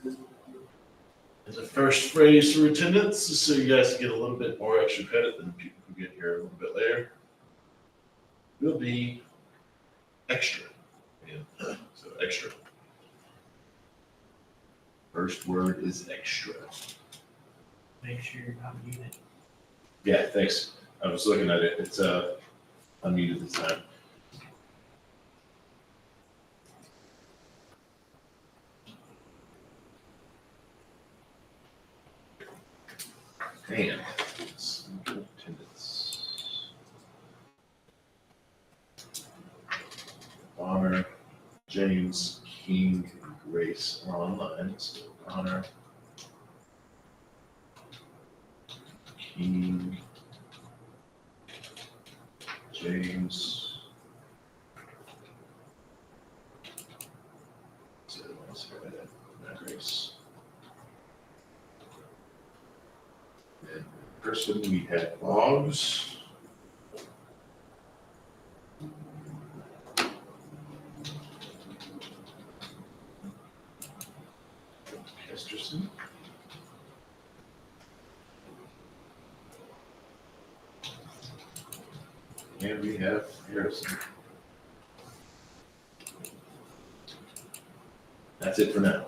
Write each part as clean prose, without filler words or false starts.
And the first phrase for attendance is so you guys get a little bit more extra credit than people who get here a little bit later. Will be extra. Yeah. So extra. First word is extra. Make sure you're not muted. Yeah, thanks. I was looking at it. It's unmuted this time. And attendance. Honor, James, King, and Grace are online. So Honor, King, James. So let's go ahead and Grace. And person we had Boggs. Kesterson. And we have Harrison. That's it for now.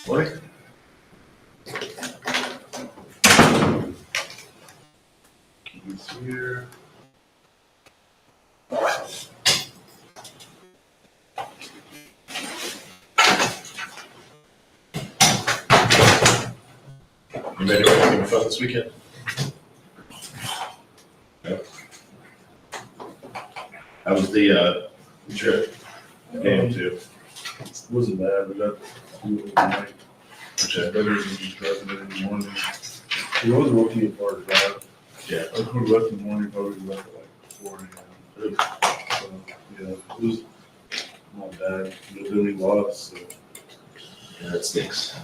What? Keys here. Anybody do anything fun this weekend? No. How was the trip? Game two. Wasn't bad, but that flew overnight. Okay. Better than just driving it in the morning. It was rookie as far as that. Yeah. I could have left in the morning, probably left at like 4 a.m. So, yeah, it was not bad. But then we lost, so. Yeah, that stinks.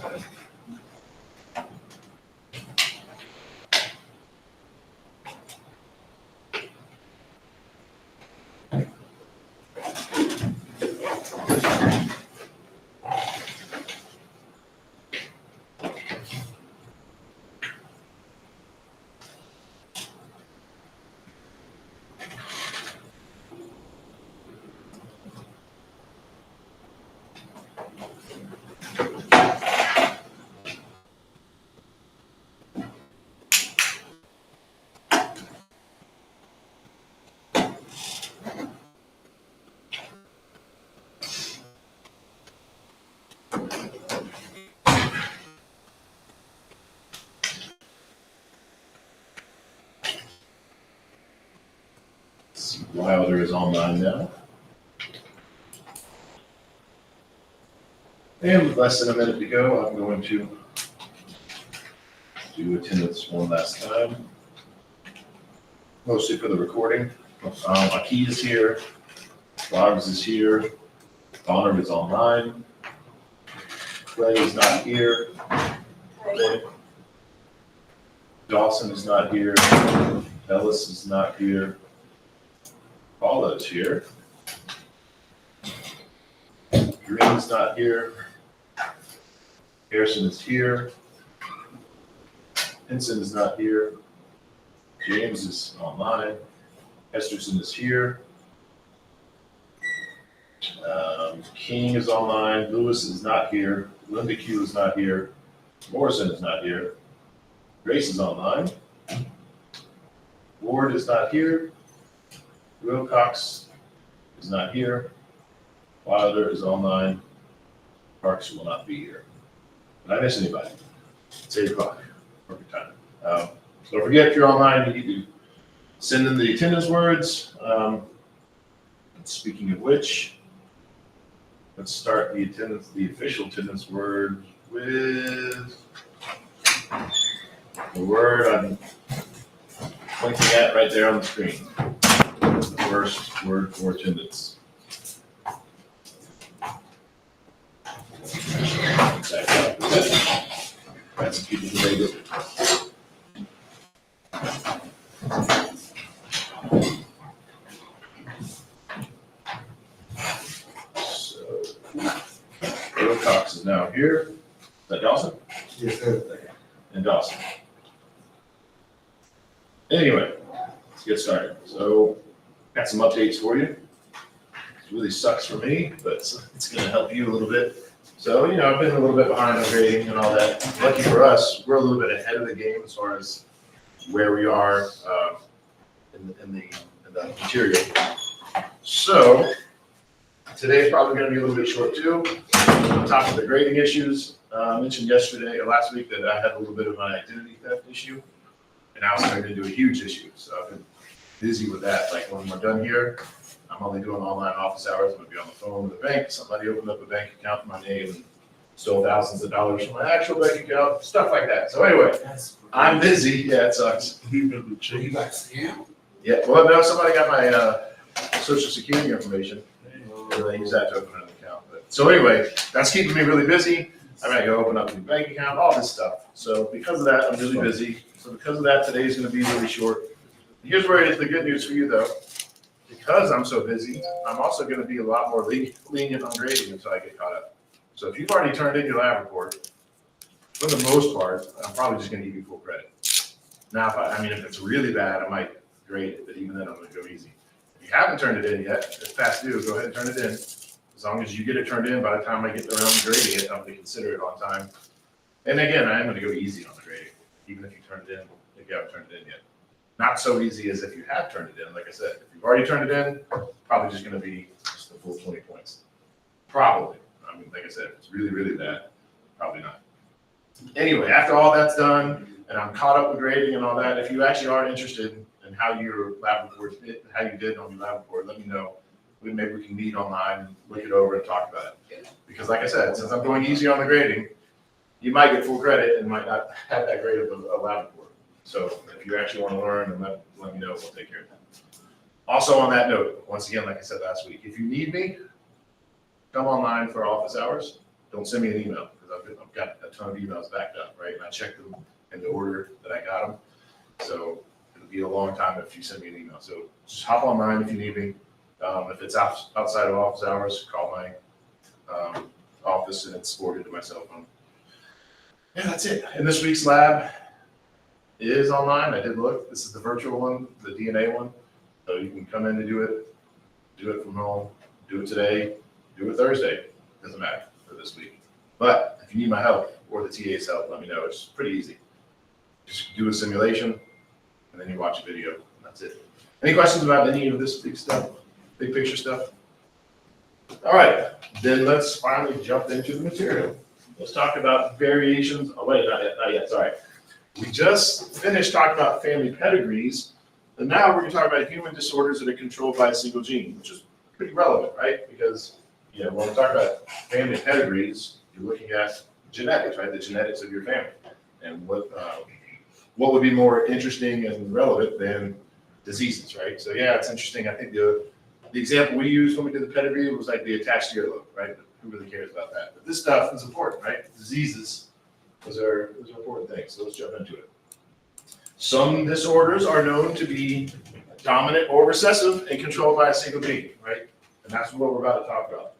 Wilder is online now. And with less than a minute to go, I'm going to do attendance one last time. Mostly for the recording. Aki is here. Boggs is here. Bonner is online. Clay is not here. Dawson is not here. Ellis is not here. Paula is here. Green is not here. Harrison is here. Henson is not here. James is online. Esterson is here. King is online. Lewis is not here. Linda Q is not here. Morrison is not here. Grace is online. Ward is not here. Wilcox is not here. Wilder is online. Parks will not be here. Did I miss anybody? It's 8 o'clock. Perfect time. So don't forget, if you're online, you need to send in the attendance words. And speaking of which, let's start the attendance, the official attendance word with the word I'm pointing at right there on the screen. The first word for attendance. That's people who made it. So, Earl Cox is now here. Is that Dawson? Yes, sir. And Dawson. Anyway, let's get started. So, got some updates for you. It really sucks for me, but it's going to help you a little bit. So, I've been a little bit behind on grading and all that. Lucky for us, we're a little bit ahead of the game as far as where we are in the material. So, today is probably going to be a little bit short too. On top of the grading issues, I mentioned yesterday or last week that I had a little bit of an identity theft issue, and now it's turned into a huge issue. So I've been busy with that. Like when we're done here, I'm only doing online office hours. I'm gonna be on the phone with the bank. Somebody opened up a bank account in my name and stole thousands of dollars from my actual bank account, stuff like that. So anyway, I'm busy. Yeah, it sucks. You got scam? Yeah, well, no, somebody got my social security information. And they use that to open an account. But, so anyway, that's keeping me really busy. I gotta go open up a new bank account, all this stuff. So because of that, I'm really busy. So because of that, today's gonna be really short. Here's where it is the good news for you though. Because I'm so busy, I'm also gonna be a lot more lenient on grading until I get caught up. So if you've already turned in your lab report, for the most part, I'm probably just gonna give you full credit. Now, if it's really bad, I might grade it, but even then I'm gonna go easy. If you haven't turned it in yet, it's past due, go ahead and turn it in. As long as you get it turned in by the time I get around to grading it, I'm gonna consider it on time. And again, I am gonna go easy on the grading, even if you turned it in, if you haven't turned it in yet. Not so easy as if you have turned it in, like I said. If you've already turned it in, probably just gonna be just the full 20 points. Probably. Like I said, if it's really, really bad, probably not. Anyway, after all that's done, and I'm caught up with grading and all that, if you actually are interested in how your lab report did, how you did on your lab report, let me know. Maybe we can meet online and look it over and talk about it. Because like I said, since I'm going easy on the grading, you might get full credit and might not have that grade of a lab report. So if you actually want to learn, and let me know, we'll take care of that. Also on that note, once again, like I said last week, if you need me, come online for office hours. Don't send me an email because I've got a ton of emails backed up, right? And I checked them in the order that I got them. So it'll be a long time if you send me an email. So just hop online if you need me. If it's outside of office hours, call my office and it's forwarded to my cell phone. Yeah, that's it. And this week's lab is online. I did look. This is the virtual one, the DNA one. So you can come in to do it from home, do it today, do it Thursday. Doesn't matter for this week. But if you need my help or the TA's help, let me know. It's pretty easy. Just do a simulation and then you watch a video. That's it. Any questions about any of this big stuff, big picture stuff? All right, then let's finally jump into the material. Let's talk about variations. Oh, wait, not yet, sorry. We just finished talking about family pedigrees, and now we're going to talk about human disorders that are controlled by a single gene, which is pretty relevant, right? Because, when we talk about family pedigrees, you're looking at genetics, right? The genetics of your family. And what would be more interesting and relevant than diseases, right? So yeah, it's interesting. I think the example we used when we did the pedigree was like the attached earlobe, right? Who really cares about that? But this stuff is important, right? Diseases, those are important things. So let's jump into it. Some disorders are known to be dominant or recessive and controlled by a single gene, right? And that's what we're about to talk about.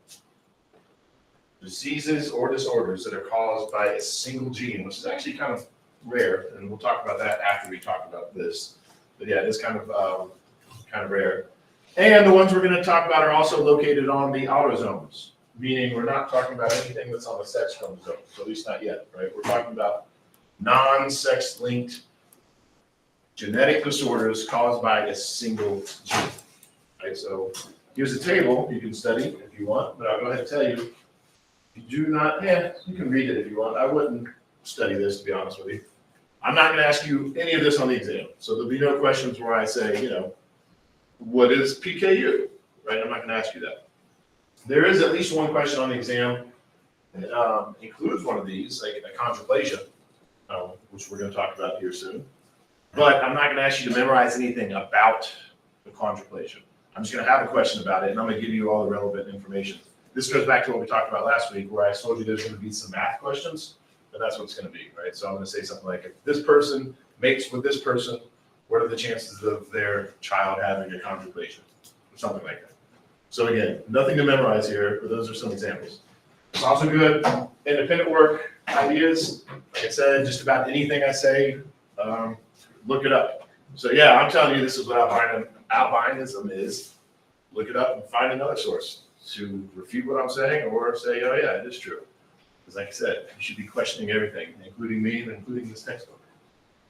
Diseases or disorders that are caused by a single gene, which is actually kind of rare, and we'll talk about that after we talk about this. But yeah, it is kind of rare. And the ones we're going to talk about are also located on the autosomes, meaning we're not talking about anything that's on the sex chromosome, so at least not yet, right? We're talking about non-sex linked genetic disorders caused by a single gene, right? So here's a table you can study if you want, but I'll go ahead and tell you, you do not, you can read it if you want. I wouldn't study this, to be honest with you. I'm not gonna ask you any of this on the exam, so there'll be no questions where I say, what is PKU, right? I'm not gonna ask you that. There is at least one question on the exam that includes one of these, like achondroplasia, which we're gonna talk about here soon. But I'm not gonna ask you to memorize anything about achondroplasia. I'm just gonna have a question about it, and I'm gonna give you all the relevant information. This goes back to what we talked about last week, where I told you there's gonna be some math questions, but that's what it's gonna be, right? So I'm gonna say something like, if this person mates with this person, what are the chances of their child having achondroplasia? Or something like that. So again, nothing to memorize here, but those are some examples. It's also good, independent work, ideas, like I said, just about anything I say, look it up. So yeah, I'm telling you, this is what albinism is. Look it up and find another source to refute what I'm saying, or say, oh yeah, it is true. Because like I said, you should be questioning everything, including me and including this textbook.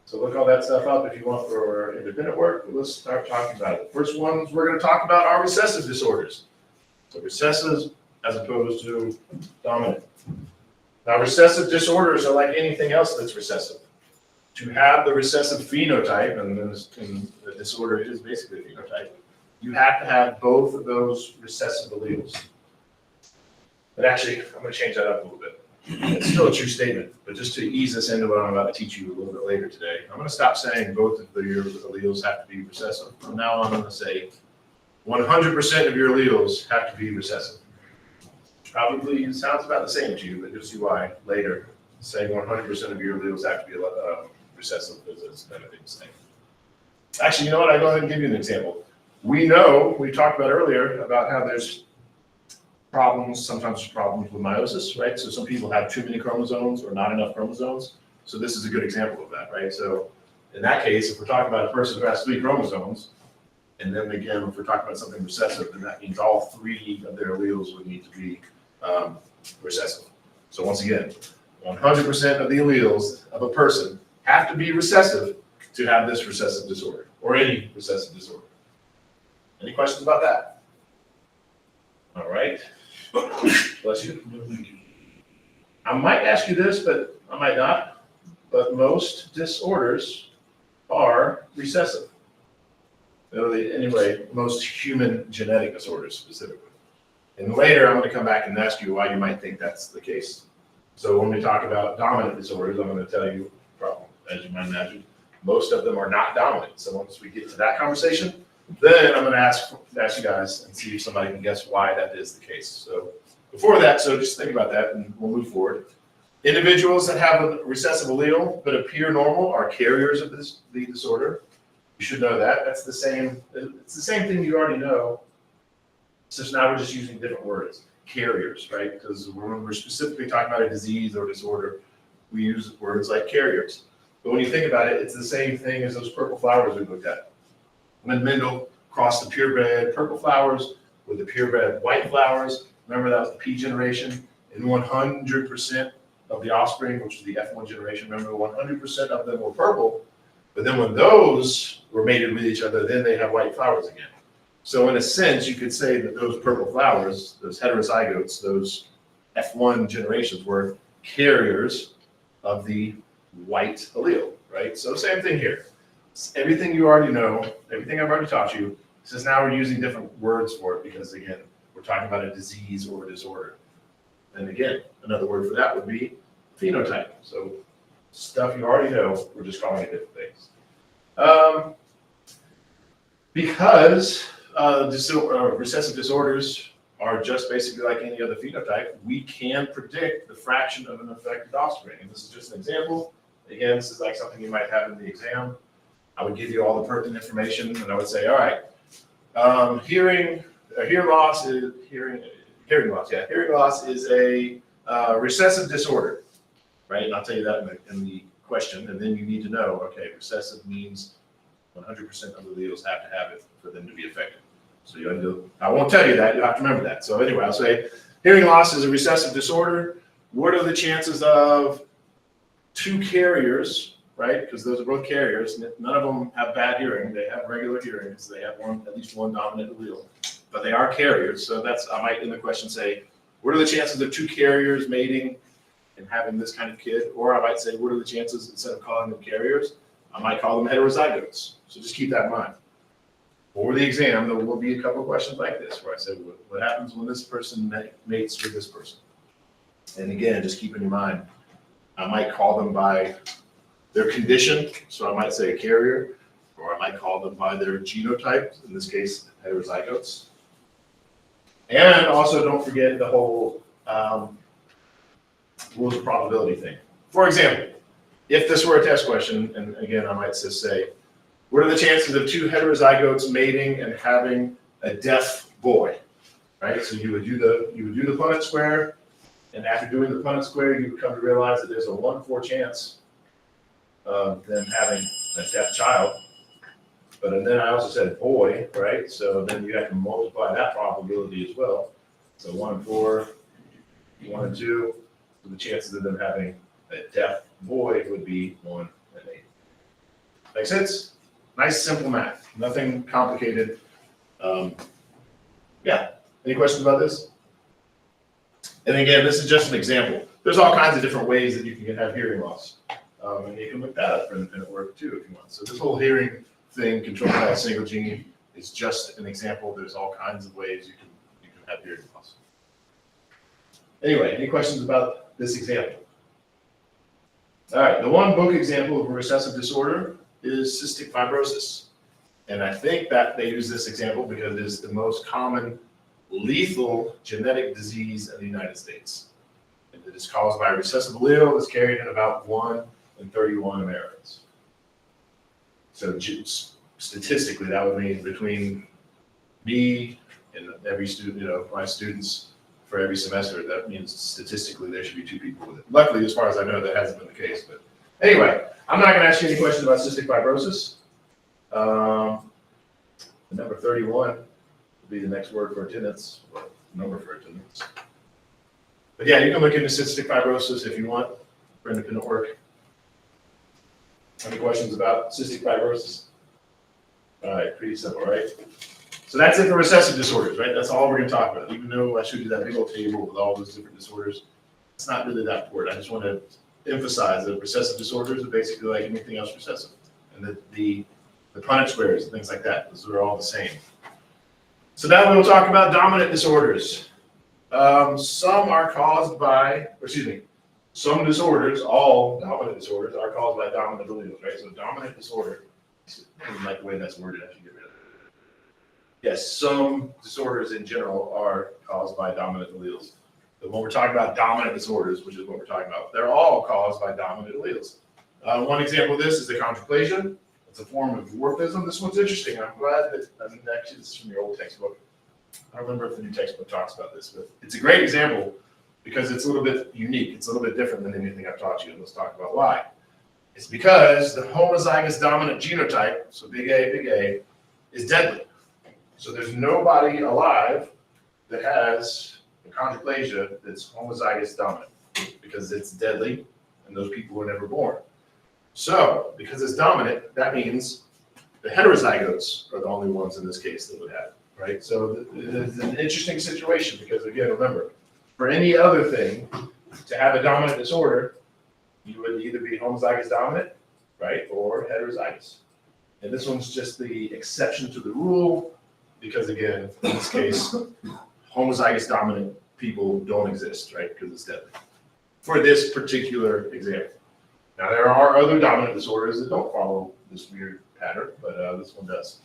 So look all that stuff up if you want for independent work. Let's start talking about it. First ones we're going to talk about are recessive disorders. So recessive as opposed to dominant. Now recessive disorders are like anything else that's recessive. To have the recessive phenotype, and then the disorder is basically a phenotype, you have to have both of those recessive alleles. But actually, I'm going to change that up a little bit. It's still a true statement, but just to ease us into what I'm about to teach you a little bit later today, I'm going to stop saying both of your alleles have to be recessive. From now on, I'm going to say 100% of your alleles have to be recessive. Probably sounds about the same to you, but you'll see why later. Saying 100% of your alleles have to be recessive is kind of the same. Actually, you know what? I'll go ahead and give you an example. We talked about earlier about how there's sometimes problems with meiosis, right? So some people have too many chromosomes or not enough chromosomes. So this is a good example of that, right? So in that case, if we're talking about a person who has 3 chromosomes, and then again, if we're talking about something recessive, then that means all 3 of their alleles would need to be recessive. So once again, 100% of the alleles of a person have to be recessive to have this recessive disorder, or any recessive disorder. Any questions about that? All right. Bless you. I might ask you this, but I might not. But most disorders are recessive. Anyway, most human genetic disorders specifically. And later, I'm going to come back and ask you why you might think that's the case. So when we talk about dominant disorders, I'm going to tell you, as you might imagine, most of them are not dominant. So once we get to that conversation, then I'm going to ask you guys and see if somebody can guess why that is the case. So before that, so just think about that and we'll move forward. Individuals that have a recessive allele but appear normal are carriers of the disorder. You should know that. It's the same thing you already know. It's just now we're just using different words. Carriers, right? Because when we're specifically talking about a disease or disorder, we use words like carriers. But when you think about it, it's the same thing as those purple flowers we looked at. When Mendel crossed the purebred purple flowers with the purebred white flowers, remember that was the P generation, and 100% of the offspring, which is the F1 generation, remember 100% of them were purple, but then when those were mated with each other, then they have white flowers again. So in a sense, you could say that those purple flowers, those heterozygotes, those F1 generations were carriers of the white allele, right? So same thing here. Everything you already know, everything I've already taught you, it's just now we're using different words for it because, again, we're talking about a disease or a disorder. And again, another word for that would be phenotype. So stuff you already know, we're just calling it different things. Because recessive disorders are just basically like any other phenotype, we can predict the fraction of an affected offspring. And this is just an example. Again, this is like something you might have in the exam. I would give you all the pertinent information, and I would say, all right, hearing loss is a recessive disorder, right? And I'll tell you that in the question, and then you need to know, okay, recessive means 100% of the alleles have to have it for them to be affected. So I won't tell you that, you'll have to remember that. So anyway, I'll say hearing loss is a recessive disorder. What are the chances of 2 carriers, right? Because those are both carriers. None of them have bad hearing. They have regular hearing because they have at least one dominant allele. but they are carriers. So I might in the question say, what are the chances of two carriers mating and having this kind of kid? Or I might say, what are the chances, instead of calling them carriers, I might call them heterozygotes. So just keep that in mind. For the exam, there will be a couple of questions like this, where I say, what happens when this person mates with this person? And again, just keep in your mind, I might call them by their condition, so I might say a carrier, or I might call them by their genotype, in this case, heterozygotes. And also don't forget the whole rules of probability thing. For example, if this were a test question, and again, I might just say, what are the chances of two heterozygotes mating and having a deaf boy? Right, so you would do the Punnett square, and after doing the Punnett square, you would come to realize that there's a 1/4 chance of them having a deaf child. But then I also said boy, right? So then you have to multiply that probability as well. So 1 in 4, 1 in 2. So the chances of them having a deaf boy would be 1 in 8. Make sense? Nice, simple math. Nothing complicated. Yeah. Any questions about this? And again, this is just an example. There's all kinds of different ways that you can have hearing loss. And you can look that up and it work too if you want. So this whole hearing thing controlled by a single gene is just an example. There's all kinds of ways you can have hearing loss. Anyway, any questions about this example? All right, the one book example of a recessive disorder is cystic fibrosis. And I think that they use this example because it is the most common lethal genetic disease in the United States. And it is caused by a recessive allele that's carried in about 1 in 31 Americans. So statistically, that would mean between me and every student, my students for every semester, that means statistically there should be 2 people with it. Luckily, as far as I know, that hasn't been the case. But anyway, I'm not going to ask you any questions about cystic fibrosis. The number 31 will be the next word for attendance, or number for attendance. But yeah, you can look into cystic fibrosis if you want for independent work. Any questions about cystic fibrosis? All right, pretty simple, right? So that's it for recessive disorders, right? That's all we're going to talk about. Even though I showed you that big old table with all those different disorders, it's not really that important. I just want to emphasize that recessive disorders are basically like anything else recessive. And that the Punnett squares and things like that, those are all the same. So now we'll talk about dominant disorders. Some are caused by, some disorders, all dominant disorders, are caused by dominant alleles, right? So dominant disorder, I don't like the way that's worded, I should get rid of it. Yes, some disorders in general are caused by dominant alleles. But when we're talking about dominant disorders, which is what we're talking about, they're all caused by dominant alleles. One example of this is achondroplasia. It's a form of dwarfism. This one's interesting. I'm glad that, actually this is from your old textbook. I don't remember if the new textbook talks about this, but it's a great example because it's a little bit unique. It's a little bit different than anything I've taught you, and let's talk about why. It's because the homozygous dominant genotype, so big A, is deadly. So there's nobody alive that has achondroplasia that's homozygous dominant because it's deadly and those people were never born. So because it's dominant, that means the heterozygotes are the only ones in this case that would have it, right? So it's an interesting situation because, again, remember, for any other thing to have a dominant disorder, you would either be homozygous dominant, right, or heterozygous. And this one's just the exception to the rule because, again, in this case, homozygous dominant people don't exist, right, because it's deadly. For this particular example. Now, there are other dominant disorders that don't follow this weird pattern, but this one does.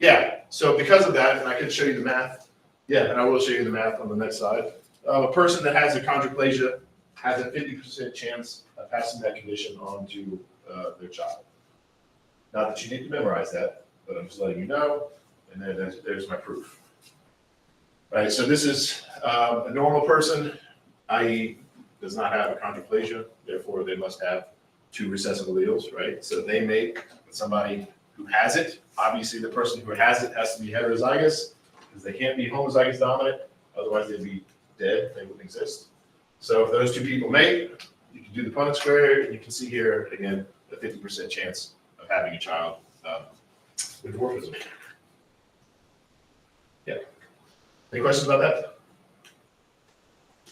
Yeah, so because of that, and I can show you the math. Yeah, and I will show you the math on the next slide. A person that has achondroplasia has a 50% chance of passing that condition on to their child. Not that you need to memorize that, but I'm just letting you know, and then there's my proof. Right, so this is a normal person, i.e. does not have achondroplasia, therefore they must have 2 recessive alleles, right? So they mate with somebody who has it. Obviously, the person who has it has to be heterozygous because they can't be homozygous dominant, otherwise they'd be dead, they wouldn't exist. So if those 2 people mate, you can do the Punnett square, and you can see here, again, the 50% chance of having a child with dwarfism. Any questions about that?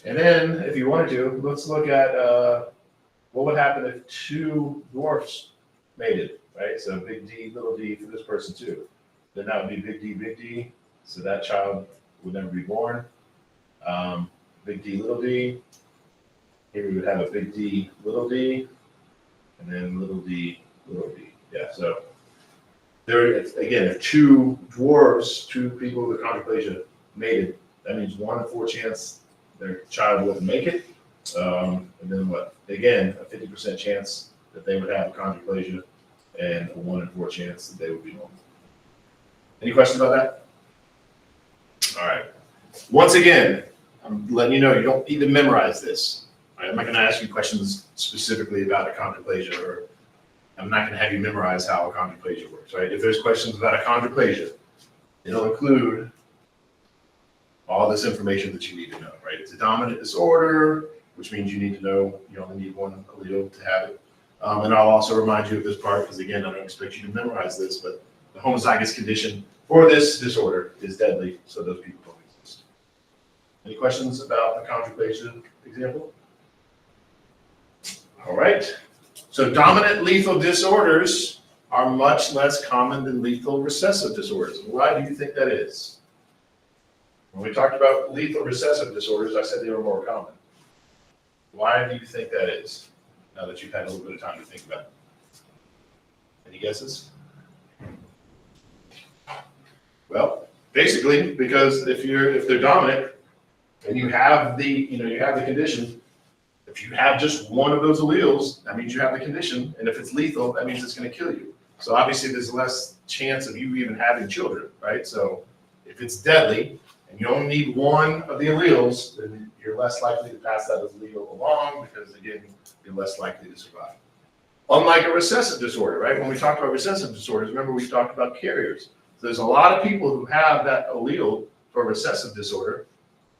And then, if you wanted to, let's look at what would happen if two dwarfs mated, right? So big D, little d for this person too. Then that would be big D. So that child would never be born. Big D, little d. Here we would have a big D, little d, and then little d, little d. Yeah, so there, again, if two dwarves, two people with achondroplasia mated, that means 1 in 4 chance their child wouldn't make it. And then what? Again, a 50% chance that they would have achondroplasia and a 1 in 4 chance that they would be normal. Any questions about that? All right. Once again, I'm letting you know you don't need to memorize this. All right? I'm not going to ask you questions specifically about achondroplasia, or I'm not going to have you memorize how achondroplasia works. Right? If there's questions about achondroplasia, it'll include all this information that you need to know. Right? It's a dominant disorder, which means you need to know you only need one allele to have it. And I'll also remind you of this part because, again, I don't expect you to memorize this, but the homozygous condition for this disorder is deadly, so those people don't exist. Any questions about the achondroplasia example? All right. So dominant lethal disorders are much less common than lethal recessive disorders. Why do you think that is? When we talked about lethal recessive disorders, I said they were more common. Why do you think that is, now that you've had a little bit of time to think about it? Any guesses? Well, basically, because if they're dominant and you have the condition, if you have just one of those alleles, that means you have the condition, and if it's lethal, that means it's going to kill you. So obviously, there's less chance of you even having children, right? So if it's deadly and you only need one of the alleles, then you're less likely to pass that allele along because, again, you're less likely to survive. Unlike a recessive disorder, right? When we talked about recessive disorders, remember we talked about carriers. So there's a lot of people who have that allele for recessive disorder,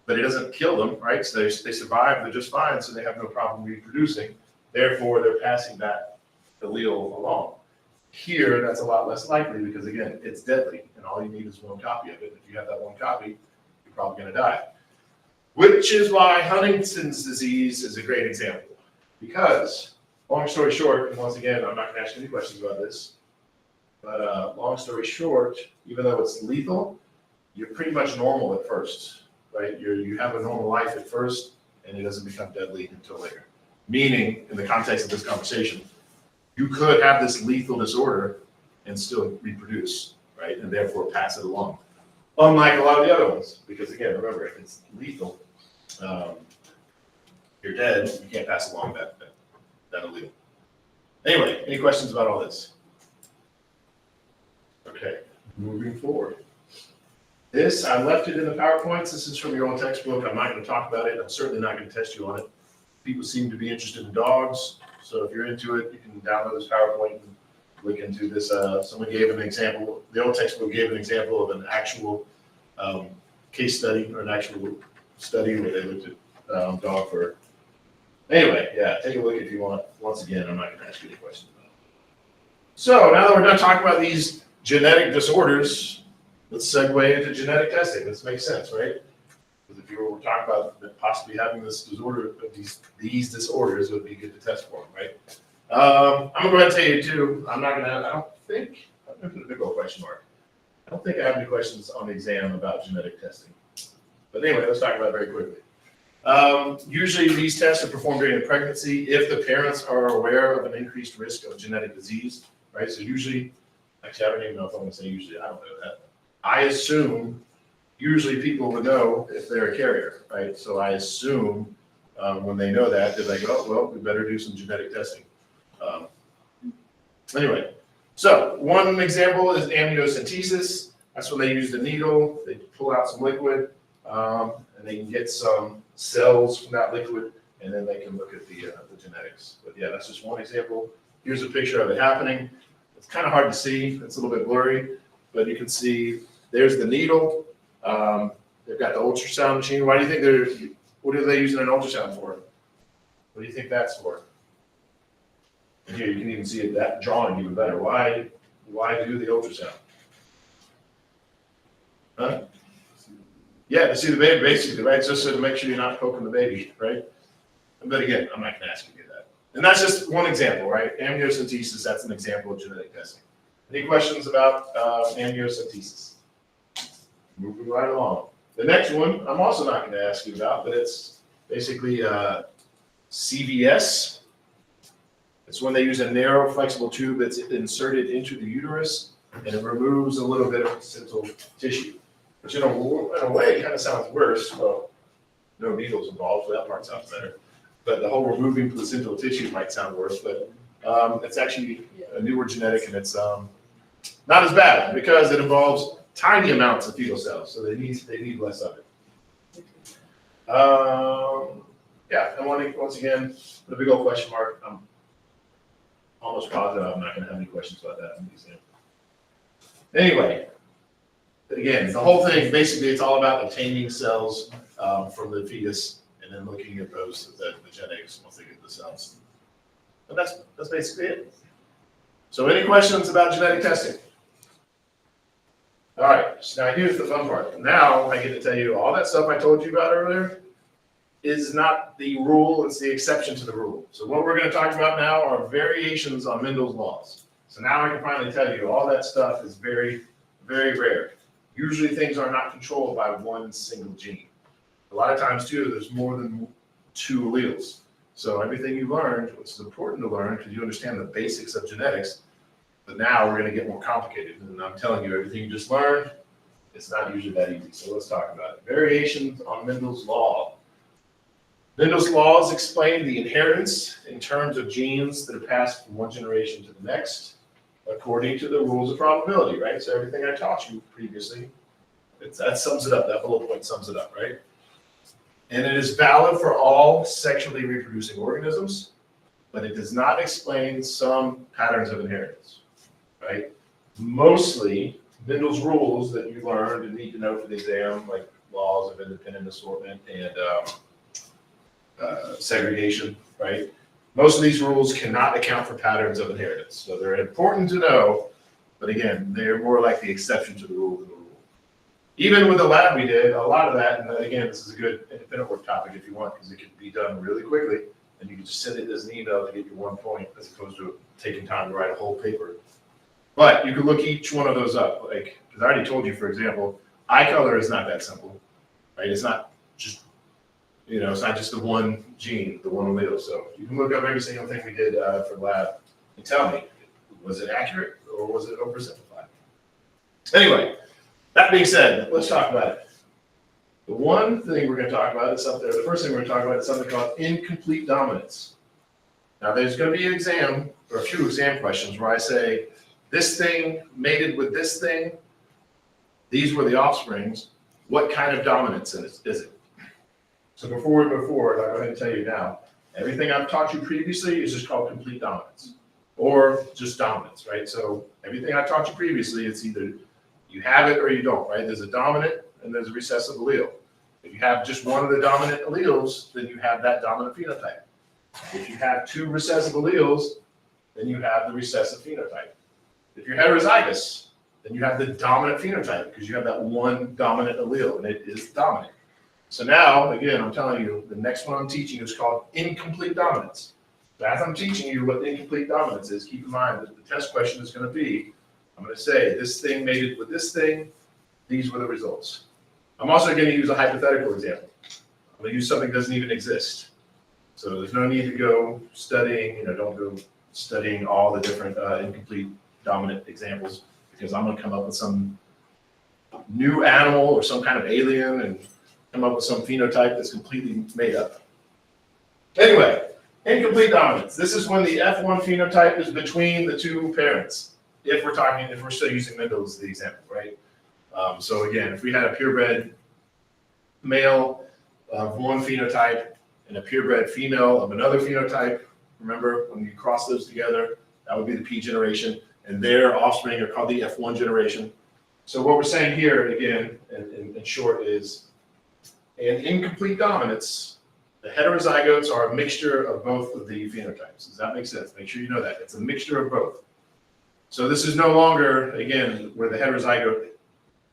but it doesn't kill them, right? So they survive, they're just fine, so they have no problem reproducing. Therefore, they're passing that allele along. Here, that's a lot less likely because, again, it's deadly, and all you need is one copy of it. If you have that one copy, you're probably going to die. Which is why Huntington's disease is a great example. Because, long story short, and once again, I'm not going to ask any questions about this, but long story short, even though it's lethal, you're pretty much normal at first, right? You have a normal life at first, and it doesn't become deadly until later. Meaning, in the context of this conversation, you could have this lethal disorder and still reproduce, right? And therefore pass it along. Unlike a lot of the other ones, because again, remember, if it's lethal, you're dead, you can't pass along that allele. Anyway, any questions about all this? Okay, moving forward. This, I left it in the PowerPoints. This is from your own textbook. I'm not going to talk about it. I'm certainly not going to test you on it. People seem to be interested in dogs. So if you're into it, you can download this PowerPoint and look into this. Someone gave an example. The old textbook gave an example of an actual case study or an actual study where they looked at dog fur. Anyway, yeah, take a look if you want. Once again, I'm not going to ask you any questions about it. So now that we're done talking about these genetic disorders, let's segue into genetic testing. This makes sense, right? Because if you were talking about possibly having this disorder, these disorders, it would be good to test for them, right? I'm gonna go ahead and tell you too. I don't think I'm gonna put a big old question mark. I don't think I have any questions on the exam about genetic testing. But anyway, let's talk about it very quickly. Usually these tests are performed during the pregnancy if the parents are aware of an increased risk of genetic disease, right? So usually, actually, I don't even know if I'm gonna say usually, I don't know that. I assume usually people would know if they're a carrier, right? So I assume when they know that, they're like, oh, well, we better do some genetic testing. Anyway, so one example is amniocentesis. That's when they use the needle, they pull out some liquid, and they can get some cells from that liquid, and then they can look at the genetics. But yeah, that's just one example. Here's a picture of it happening. It's kind of hard to see. It's a little bit blurry, but you can see there's the needle. They've got the ultrasound machine. Why do you think what are they using an ultrasound for? What do you think that's for? And here you can even see that drawing even better. Why do the ultrasound? Huh? Yeah, to see the baby, basically, right? Just so to make sure you're not poking the baby, right? But again, I'm not gonna ask you to do that. And that's just one example, right? Amniocentesis, that's an example of genetic testing. Any questions about amniocentesis? Moving right along. The next one, I'm also not gonna ask you about, but it's basically CVS. It's when they use a narrow flexible tube that's inserted into the uterus and it removes a little bit of placental tissue. Which in a way kind of sounds worse. Well, no needles involved, so that part sounds better. But the whole removing placental tissue might sound worse, but it's actually a newer genetic and it's not as bad because it involves tiny amounts of fetal cells, so they need less of it. Yeah, and once again, the big old question mark, I'm almost positive I'm not gonna have any questions about that in the exam. Anyway, again, the whole thing, basically, it's all about obtaining cells from the fetus and then looking at those, the genetics, once they get the cells. And that's basically it. So any questions about genetic testing? All right, so now here's the fun part. Now I get to tell you all that stuff I told you about earlier is not the rule, it's the exception to the rule. So what we're gonna talk about now are variations on Mendel's laws. So now I can finally tell you all that stuff is very, very rare. Usually things are not controlled by one single gene. A lot of times too, there's more than 2 alleles. So everything you learned, which is important to learn because you understand the basics of genetics, but now we're gonna get more complicated. And I'm telling you, everything you just learned, it's not usually that easy. So let's talk about it. Variations on Mendel's law. Mendel's laws explain the inheritance in terms of genes that are passed from one generation to the next, according to the rules of probability, right? So everything I taught you previously, that sums it up, that bullet point sums it up, right? And it is valid for all sexually reproducing organisms, but it does not explain some patterns of inheritance, right? Mostly, Mendel's rules that you learned and need to know for the exam, like laws of independent assortment and segregation, right? Most of these rules cannot account for patterns of inheritance. So they're important to know, but again, they're more like the exception to the rule than the rule. Even with the lab we did, a lot of that, and again, this is a good independent work topic if you want, because it can be done really quickly, and you can just send it as an email to get your 1 point, as opposed to taking time to write a whole paper. But you can look each one of those up, like, because I already told you, for example, eye color is not that simple, right? It's not just, it's not just the one gene, the one allele. So you can look up every single thing we did for lab and tell me, was it accurate or was it oversimplified? Anyway, that being said, let's talk about it. The one thing we're going to talk about is something, the first thing we're going to talk about is something called incomplete dominance. Now there's going to be an exam, or a few exam questions where I say, this thing mated with this thing, these were the offsprings, what kind of dominance is it? So before we move forward, I'll go ahead and tell you now, everything I've taught you previously is just called complete dominance, or just dominance, right? So everything I taught you previously, it's either you have it or you don't, right? There's a dominant and there's a recessive allele. If you have just one of the dominant alleles, then you have that dominant phenotype. If you have 2 recessive alleles, then you have the recessive phenotype. If you're heterozygous, then you have the dominant phenotype because you have that one dominant allele and it is dominant. So now, again, I'm telling you, the next one I'm teaching is called incomplete dominance. So as I'm teaching you what incomplete dominance is, keep in mind that the test question is going to be, I'm going to say this thing mated with this thing, these were the results. I'm also going to use a hypothetical example. I'm going to use something that doesn't even exist. So there's no need to go studying, don't go studying all the different incomplete dominant examples because I'm going to come up with some new animal or some kind of alien and come up with some phenotype that's completely made up. Anyway, incomplete dominance. This is when the F1 phenotype is between the 2 parents. If we're still using Mendel as the example, right? So again, if we had a purebred male of one phenotype and a purebred female of another phenotype, remember when you cross those together, that would be the P generation, and their offspring are called the F1 generation. So what we're saying here, again, in short, is in incomplete dominance, the heterozygotes are a mixture of both of the phenotypes. Does that make sense? Make sure you know that. It's a mixture of both. So this is no longer, again, where the heterozygote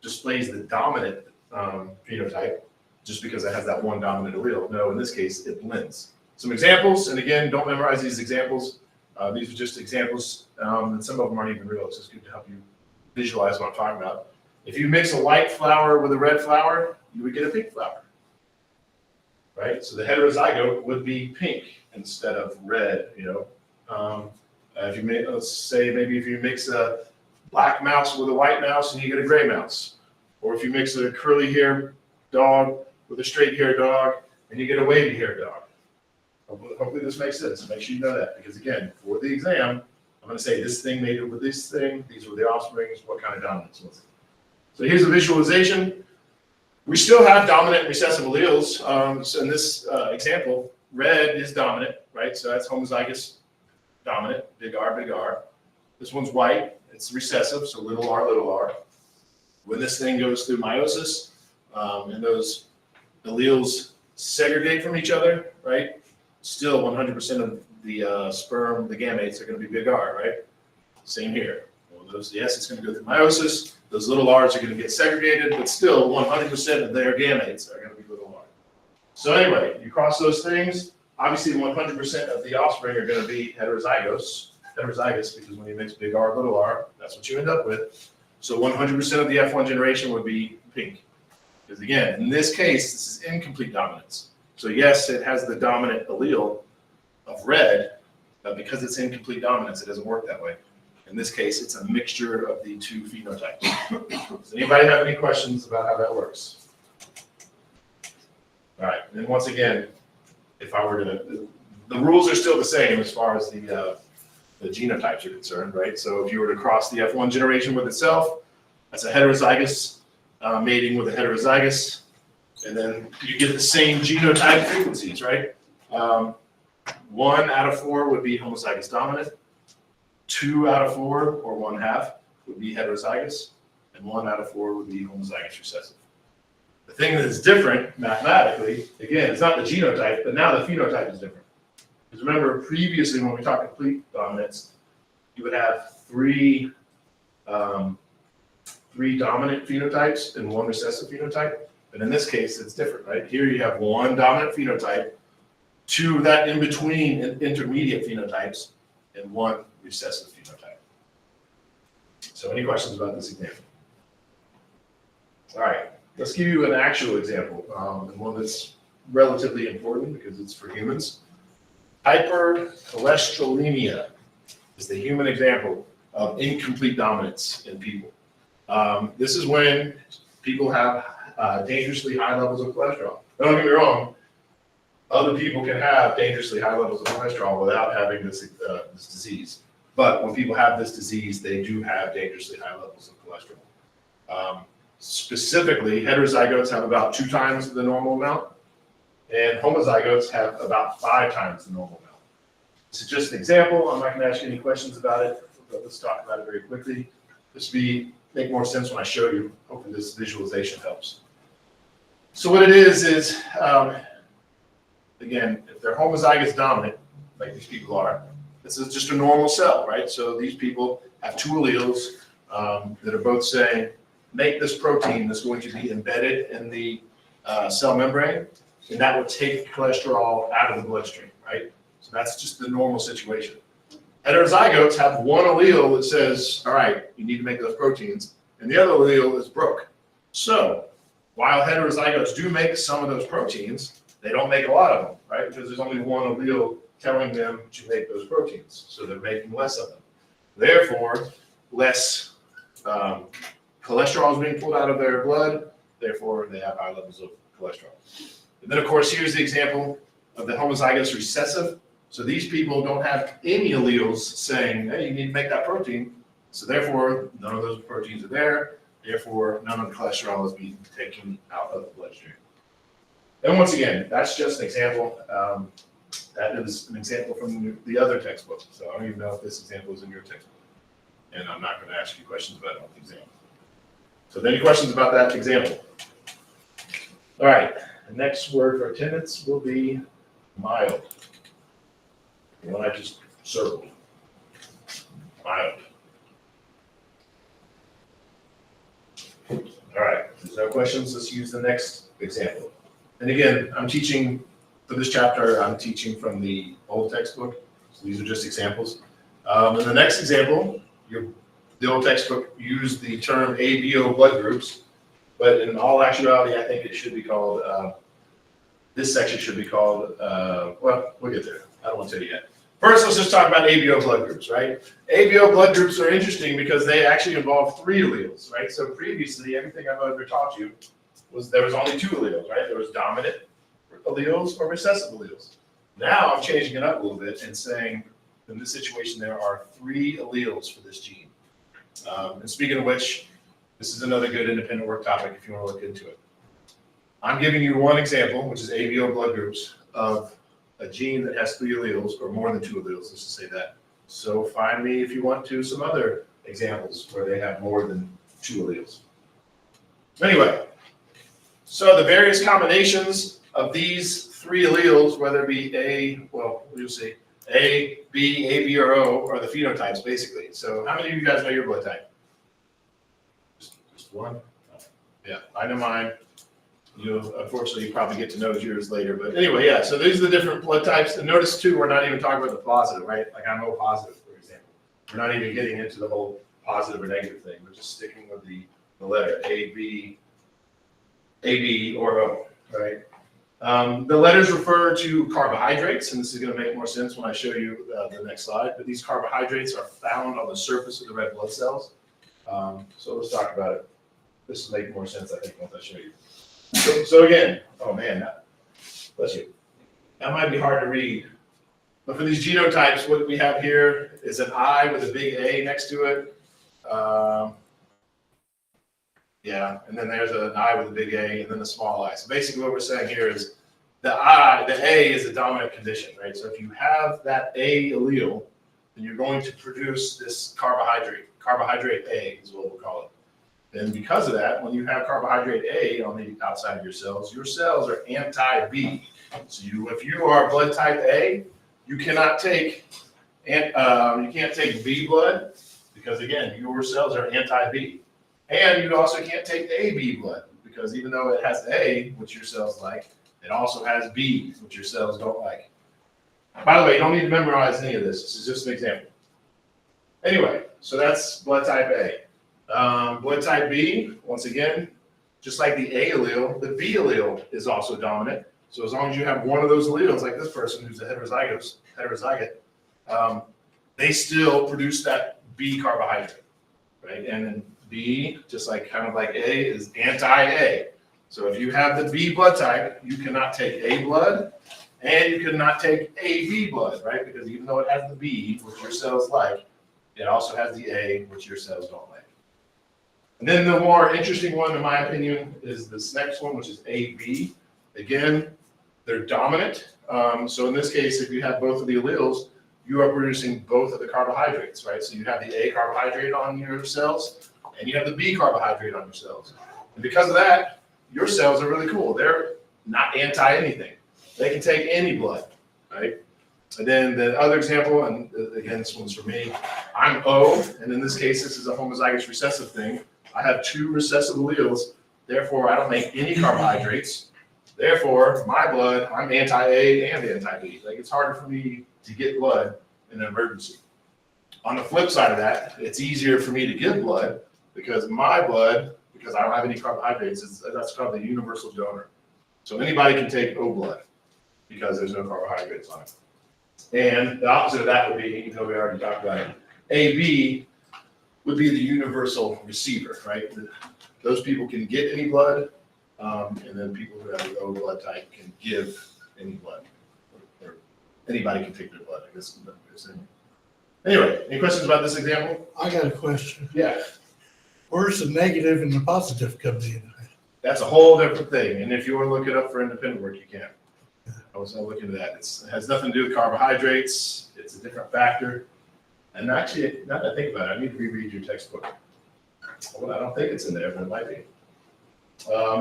displays the dominant phenotype just because it has that one dominant allele. No, in this case, it blends. Some examples, and again, don't memorize these examples. These are just examples, and some of them aren't even real. It's just good to help you visualize what I'm talking about. If you mix a white flower with a red flower, you would get a pink flower, right? So the heterozygote would be pink instead of red, if you make, let's say maybe if you mix a black mouse with a white mouse and you get a gray mouse. Or if you mix a curly haired dog with a straight haired dog and you get a wavy haired dog. Hopefully this makes sense. Make sure you know that, because again, for the exam, I'm going to say this thing mated with this thing, these were the offsprings, what kind of dominance was it? So here's a visualization. We still have dominant and recessive alleles. So in this example, red is dominant, right? So that's homozygous dominant, big R, big R. This one's white, it's recessive, so little r, little r. When this thing goes through meiosis, and those alleles segregate from each other, right? Still 100% of the sperm, the gametes are going to be big R, right? Same here. Well, yes, it's going to go through meiosis. Those little r's are going to get segregated, but still 100% of their gametes are going to be little r. So anyway, you cross those things. Obviously, 100% of the offspring are going to be heterozygous, because when you mix big R, little r, that's what you end up with. So 100% of the F1 generation would be pink. Because again, in this case, this is incomplete dominance. So yes, it has the dominant allele of red, but because it's incomplete dominance, it doesn't work that way. In this case, it's a mixture of the two phenotypes. Does anybody have any questions about how that works? All right, and then once again, if I were to, the rules are still the same as far as the genotypes are concerned, right? So if you were to cross the F1 generation with itself, that's a heterozygous mating with a heterozygous, and then you get the same genotype frequencies, right? 1 out of 4 would be homozygous dominant, 2 out of 4, or 1/2, would be heterozygous, and 1 out of 4 would be homozygous recessive. The thing that is different mathematically, again, it's not the genotype, but now the phenotype is different. Because remember, previously when we talked complete dominance, you would have three dominant phenotypes and 1 recessive phenotype. But in this case, it's different, right? Here you have 1 dominant phenotype, 2 of that in between intermediate phenotypes, and 1 recessive phenotype. So any questions about this example? All right, let's give you an actual example, and one that's relatively important because it's for humans. Hypercholesterolemia is the human example of incomplete dominance in people. This is when people have dangerously high levels of cholesterol. Don't get me wrong, other people can have dangerously high levels of cholesterol without having this disease. But when people have this disease, they do have dangerously high levels of cholesterol. Specifically, heterozygotes have about 2 times the normal amount, and homozygotes have about 5 times the normal amount. This is just an example. I'm not going to ask you any questions about it, but let's talk about it very quickly. This will make more sense when I show you. Hopefully this visualization helps. So what it is again, if they're homozygous dominant, like these people are, this is just a normal cell, right? So these people have 2 alleles that are both saying, make this protein that's going to be embedded in the cell membrane, and that will take cholesterol out of the bloodstream, right? So that's just the normal situation. Heterozygotes have 1 allele that says, all right, you need to make those proteins, and the other allele is broke. So while heterozygotes do make some of those proteins, they don't make a lot of them, right? Because there's only 1 allele telling them to make those proteins, so they're making less of them. Therefore, less cholesterol is being pulled out of their blood, therefore they have high levels of cholesterol. And then of course, here's the example of the homozygous recessive. So these people don't have any alleles saying, hey, you need to make that protein. So therefore, none of those proteins are there. Therefore, none of the cholesterol is being taken out of the bloodstream. And once again, that's just an example. That is an example from the other textbook. So I don't even know if this example is in your textbook. And I'm not going to ask you questions about it on the exam. So any questions about that example? All right, the next word for attendance will be mild. The one I just circled. Mild. All right, no questions, let's use the next example. And again, I'm teaching, for this chapter, I'm teaching from the old textbook, so these are just examples. In the next example, the old textbook used the term ABO blood groups, but in all actuality, I think it should be called, this section should be called, well, we'll get there. I don't want to tell you yet. First, let's just talk about ABO blood groups, right? ABO blood groups are interesting because they actually involve 3 alleles, right? So previously, everything I've ever taught you was there was only 2 alleles, right? There was dominant alleles or recessive alleles. Now I'm changing it up a little bit and saying, in this situation, there are 3 alleles for this gene. And speaking of which, this is another good independent work topic if you want to look into it. I'm giving you one example, which is ABO blood groups, of a gene that has 3 alleles or more than 2 alleles, let's just say that. So find me, if you want to, some other examples where they have more than 2 alleles. Anyway, so the various combinations of these 3 alleles, whether it be A, well, we'll see, A, B, or O, are the phenotypes, basically. So how many of you guys know your blood type? Just one? Yeah, I know mine. You unfortunately probably get to know yours later, but anyway, yeah, so these are the different blood types. And notice too, we're not even talking about the positive, right? Like I'm O positive, for example. We're not even getting into the whole positive or negative thing. We're just sticking with the letter A, B, or O, right? The letters refer to carbohydrates, and this is going to make more sense when I show you the next slide. But these carbohydrates are found on the surface of the red blood cells. So let's talk about it. This will make more sense, I think, once I show you. So again, oh man, bless you. That might be hard to read. But for these genotypes, what we have here is an I with a big A next to it. Yeah, and then there's an I with a big A and then a small I. So basically what we're saying here is the A is a dominant condition, right? So if you have that A allele, then you're going to produce this carbohydrate. Carbohydrate A is what we'll call it. And because of that, when you have carbohydrate A on the outside of your cells are anti-B. So if you are blood type A, you cannot take you can't take B blood because again, your cells are anti-B. And you also can't take AB blood because even though it has A, which your cells like, it also has B, which your cells don't like. By the way, you don't need to memorize any of this. This is just an example. Anyway, so that's blood type A. Blood type B, once again, just like the A allele, the B allele is also dominant. So as long as you have one of those alleles, like this person who's a heterozygote, they still produce that B carbohydrate, right? And then B, just like kind of like A, is anti-A. So if you have the B blood type, you cannot take A blood, and you cannot take AB blood, right? Because even though it has the B, which your cells like, it also has the A, which your cells don't like. And then the more interesting one, in my opinion, is this next one, which is AB. Again, they're dominant. So in this case, if you have both of the alleles, you are producing both of the carbohydrates, right? So you have the A carbohydrate on your cells, and you have the B carbohydrate on your cells. And because of that, your cells are really cool. They're not anti-anything. They can take any blood, right? And then the other example, and again, this one's for me, I'm O, and in this case, this is a homozygous recessive thing. I have 2 recessive alleles, therefore I don't make any carbohydrates. Therefore, my blood, I'm anti-A and anti-B. Like it's harder for me to get blood in an emergency. On the flip side of that, it's easier for me to give blood because my blood, because I don't have any carbohydrates, that's called the universal donor. So anybody can take O blood because there's no carbohydrates on it. And the opposite of that would be, even though we already talked about it, AB would be the universal receiver, right? Those people can get any blood, and then people who have the O blood type can give any blood, or anybody can take their blood, I guess. Anyway, any questions about this example? I got a question. Yeah, Where's the negative and the positive come in? that's a whole different thing, and if you want to look it up for independent work, you can. I was not looking into that. It has nothing to do with carbohydrates. It's a different factor. And actually, now that I think about it, I need to reread your textbook. Well, I don't think it's in there, but it might be.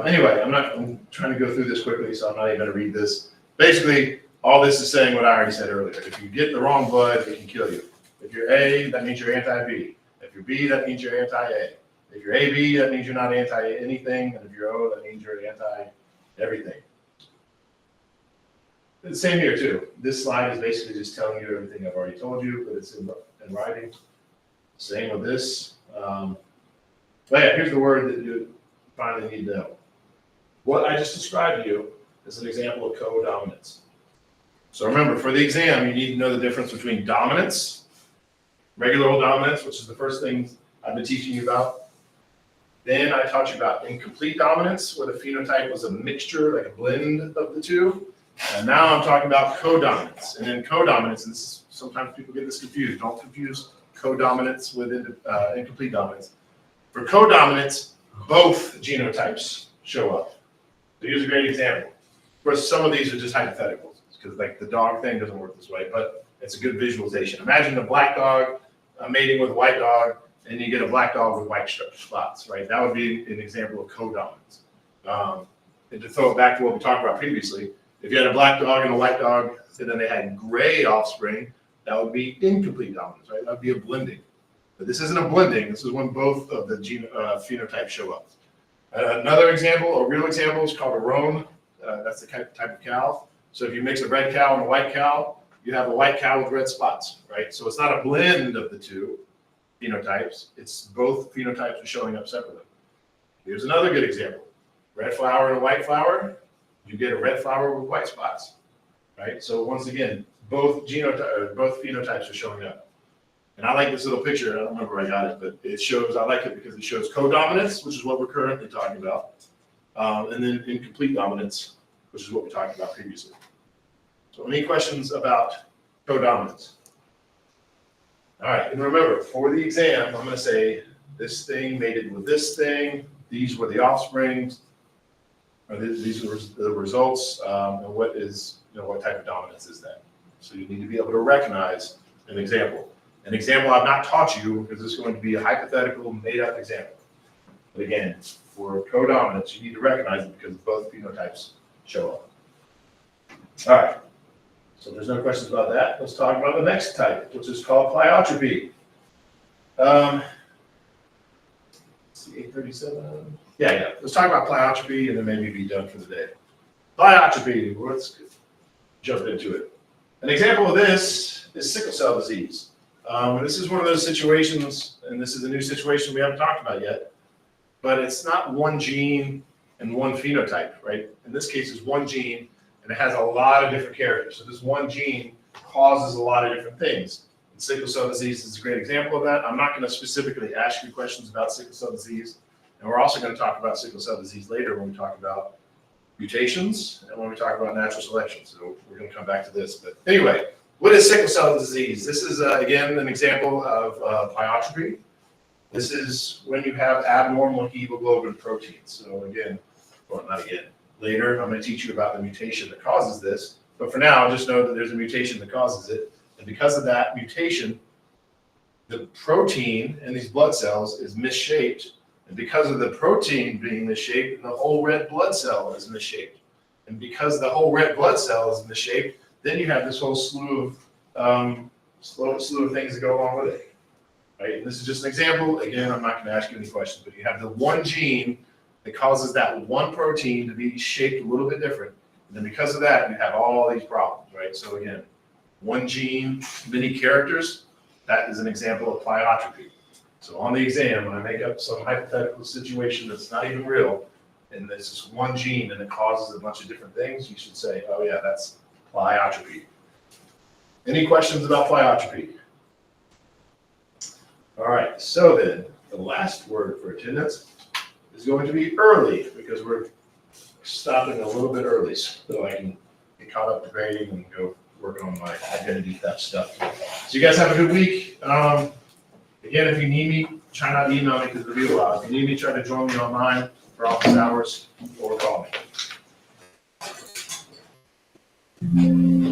Anyway, I'm trying to go through this quickly, so I'm not even going to read this. Basically, all this is saying what I already said earlier. If you get the wrong blood, it can kill you. If you're A, that means you're anti-B. If you're B, that means you're anti-A. If you're AB, that means you're not anti-anything, and if you're O, that means you're anti-everything. The same here too. This slide is basically just telling you everything I've already told you, but it's in writing. Same with this. But yeah, here's the word that you finally need to know. What I just described to you is an example of codominance. So remember, for the exam, you need to know the difference between dominance, regular old dominance, which is the first thing I've been teaching you about. Then I taught you about incomplete dominance, where the phenotype was a mixture, like a blend of the two. And now I'm talking about codominance. And in codominance, and sometimes people get this confused, don't confuse codominance with incomplete dominance. For codominance, both genotypes show up. So here's a great example. Of course, some of these are just hypotheticals, because like the dog thing doesn't work this way, but it's a good visualization. Imagine a black dog mating with a white dog, and you get a black dog with white spots, right? That would be an example of codominance. And to throw it back to what we talked about previously, if you had a black dog and a white dog, and then they had gray offspring, that would be incomplete dominance, right? That would be a blending. But this isn't a blending. This is when both of the phenotypes show up. Another example, a real example, is called a roan. That's the type of cow. So if you mix a red cow and a white cow, you have a white cow with red spots, right? So it's not a blend of the two phenotypes. It's both phenotypes are showing up separately. Here's another good example. Red flower and a white flower, you get a red flower with white spots, right? So once again, both phenotypes are showing up. And I like this little picture. I don't remember where I got it, but it shows, I like it because it shows codominance, which is what we're currently talking about, and then incomplete dominance, which is what we talked about previously. So any questions about codominance? All right, and remember, for the exam, I'm going to say this thing mated with this thing, these were the offsprings, or these were the results, and what is, what type of dominance is that? So you need to be able to recognize an example. An example I've not taught you because this is going to be a hypothetical, made-up example. But again, for codominance, you need to recognize it because both phenotypes show up. All right. So there's no questions about that. Let's talk about the next type, which is called pleiotropy. Let's see, 837. Yeah. Let's talk about pleiotropy and then maybe be done for the day. Pleiotropy. Let's jump into it. An example of this is sickle cell disease. This is one of those situations, and this is a new situation we haven't talked about yet, but it's not one gene and one phenotype, right? In this case, it's one gene, and it has a lot of different characters. So this one gene causes a lot of different things. And sickle cell disease is a great example of that. I'm not going to specifically ask you questions about sickle cell disease, and we're also going to talk about sickle cell disease later when we talk about mutations and when we talk about natural selection. So we're going to come back to this. But anyway, what is sickle cell disease? This is, again, an example of pleiotropy. This is when you have abnormal hemoglobin proteins. So again, well, not again, later I'm going to teach you about the mutation that causes this. But for now, just know that there's a mutation that causes it. And because of that mutation, the protein in these blood cells is misshaped. And because of the protein being misshaped, the whole red blood cell is misshaped. And because the whole red blood cell is misshaped, then you have this whole slew of things that go along with it. Right? And this is just an example. Again, I'm not going to ask you any questions, but you have the one gene that causes that one protein to be shaped a little bit different. And then because of that, you have all these problems, right? So again, one gene, many characters, that is an example of pleiotropy. So on the exam, when I make up some hypothetical situation that's not even real, and this is one gene and it causes a bunch of different things, you should say, oh yeah, that's pleiotropy. Any questions about pleiotropy? All right, so then the last word for attendance is going to be early, because we're stopping a little bit early so I can get caught up to grading and go work on my identity theft stuff. So you guys have a good week. Again, if you need me, try not to email me because it'll be a lot. If you need me, try to join me online for office hours or call me.